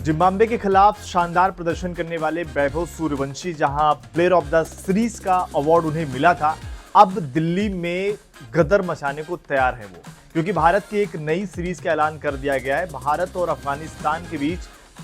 Zimbabwe के खिलाफ शानदार प्रदर्शन करने वाले वैभव सूर्यवंशी जहां प्लेयर ऑफ द सीरीज का अवार्ड उन्हें मिला था, अब दिल्ली में गदर मचाने को तैयार है वो, क्योंकि भारत की एक नई सीरीज का ऐलान कर दिया गया है। भारत और अफगानिस्तान के बीच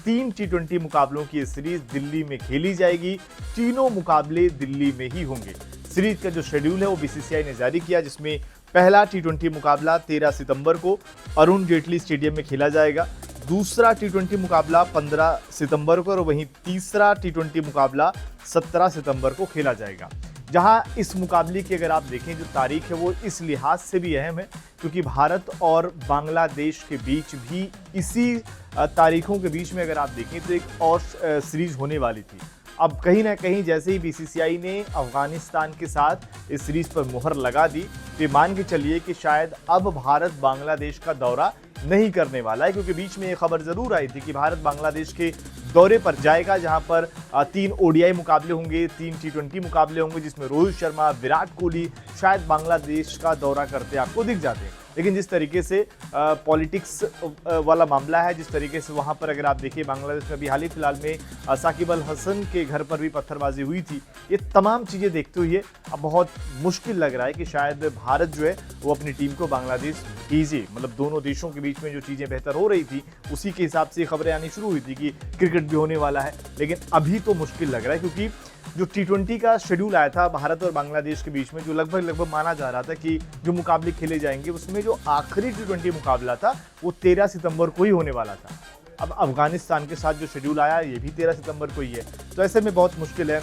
3 T20 मुकाबलों की सीरीज दिल्ली में खेली जाएगी। तीनों मुकाबले दिल्ली में ही होंगे। सीरीज का जो शेड्यूल है वो बीसीसीआई ने जारी किया, जिसमें पहला T20 मुकाबला 13 सितंबर को अरुण जेटली स्टेडियम में खेला जाएगा। दूसरा T20 मुकाबला 15 सितंबर को और वहीं तीसरा T20 मुकाबला 17 सितंबर को खेला जाएगा। जहां इस मुकाबले की अगर आप देखें जो तारीख है वो इस लिहाज से भी अहम है क्योंकि भारत और बांग्लादेश के बीच भी इसी तारीखों के बीच में अगर आप देखें तो एक और सीरीज होने वाली थी। अब कहीं ना कहीं जैसे ही बीसीसीआई ने अफगानिस्तान के साथ इस सीरीज पर मुहर लगा दी तो मान के चलिए कि शायद अब भारत बांग्लादेश का दौरा नहीं करने वाला है, क्योंकि बीच में ये खबर जरूर आई थी कि भारत बांग्लादेश के दौरे पर जाएगा, जहां पर 3 ओडीआई मुकाबले होंगे, 3 T20 मुकाबले होंगे, जिसमें रोहित शर्मा, विराट कोहली शायद बांग्लादेश का दौरा करते आपको दिख जाते हैं। लेकिन जिस तरीके से पॉलिटिक्स वाला मामला है, जिस तरीके से वहां पर अगर आप देखिए बांग्लादेश में अभी हाल ही फिलहाल में साकिब अल हसन के घर पर भी पत्थरबाजी हुई थी, ये तमाम चीज़ें देखते हुए अब बहुत मुश्किल लग रहा है कि शायद भारत जो है वो अपनी टीम को बांग्लादेश भेजे। मतलब दोनों देशों के बीच में जो चीज़ें बेहतर हो रही थी उसी के हिसाब से खबरें आनी शुरू हुई थी कि क्रिकेट भी होने वाला है, लेकिन अभी तो मुश्किल लग रहा है क्योंकि जो T20 का शेड्यूल आया था भारत और बांग्लादेश के बीच में, जो लगभग माना जा रहा था कि जो मुकाबले खेले जाएंगे उसमें जो आखिरी T20 मुकाबला था वो 13 सितंबर को ही होने वाला था। अब अफगानिस्तान के साथ जो शेड्यूल आया ये भी 13 सितंबर को ही है, तो ऐसे में बहुत मुश्किल है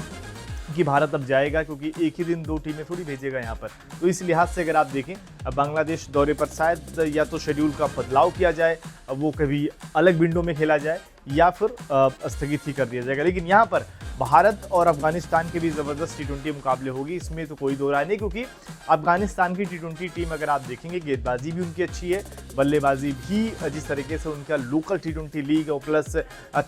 कि भारत अब जाएगा, क्योंकि एक ही दिन 2 टीमें थोड़ी भेजेगा यहाँ पर। तो इस लिहाज से अगर आप देखें अब बांग्लादेश दौरे पर शायद या तो शेड्यूल का बदलाव किया जाए, वो कभी अलग विंडो में खेला जाए या फिर स्थगित ही कर दिया जाएगा। लेकिन यहाँ पर भारत और अफगानिस्तान के भी ज़बरदस्त T20 मुकाबले होगी, इसमें तो कोई दो राय नहीं, क्योंकि अफगानिस्तान की T20 टीम अगर आप देखेंगे गेंदबाजी भी उनकी अच्छी है, बल्लेबाजी भी जिस तरीके से उनका लोकल T20 लीग और प्लस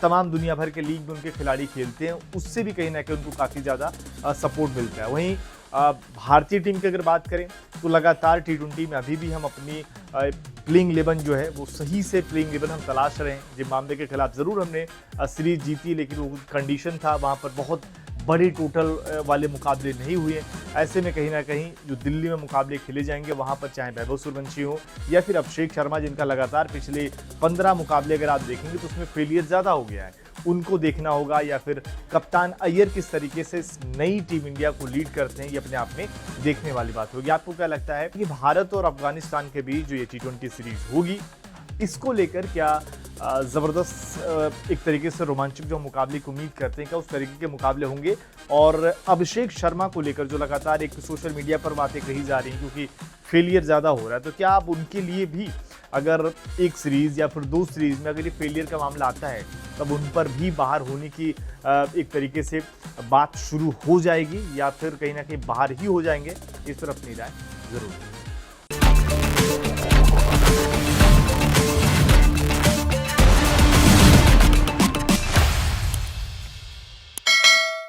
तमाम दुनिया भर के लीग में उनके खिलाड़ी खेलते हैं, उससे भी कहीं ना कहीं उनको काफ़ी ज़्यादा सपोर्ट मिलता है। वहीं भारतीय टीम की अगर बात करें तो लगातार T20 में अभी भी हम अपनी प्लेइंग 11 जो है वो सही से प्लेइंग 11 हम तलाश रहे हैं। जिम्बाब्वे के खिलाफ ज़रूर हमने सीरीज जीती, लेकिन वो कंडीशन था वहाँ पर बहुत बड़े टोटल वाले मुकाबले नहीं हुए। ऐसे में कहीं ना कहीं जो दिल्ली में मुकाबले खेले जाएंगे वहाँ पर चाहे वैभव सूर्यवंशी हो या फिर अभिषेक शर्मा, जिनका लगातार पिछले 15 मुकाबले अगर आप देखेंगे तो उसमें फेलियर ज़्यादा हो गया है, उनको देखना होगा, या फिर कप्तान अय्यर किस तरीके से इस नई टीम इंडिया को लीड करते हैं, ये अपने आप में देखने वाली बात होगी। आपको क्या लगता है कि भारत और अफगानिस्तान के बीच जो ये T20 सीरीज होगी इसको लेकर क्या ज़बरदस्त एक तरीके से रोमांचक जो मुकाबले की उम्मीद करते हैं, क्या उस तरीके के मुकाबले होंगे? और अभिषेक शर्मा को लेकर जो लगातार एक सोशल मीडिया पर बातें कही जा रही हैं क्योंकि फेलियर ज़्यादा हो रहा है, तो क्या आप उनके लिए भी अगर एक सीरीज़ या फिर 2 सीरीज़ में अगर ये फेलियर का मामला आता है तब उन पर भी बाहर होने की एक तरीके से बात शुरू हो जाएगी या फिर कहीं ना कहीं बाहर ही हो जाएंगे? इस पर अपनी राय ज़रूर।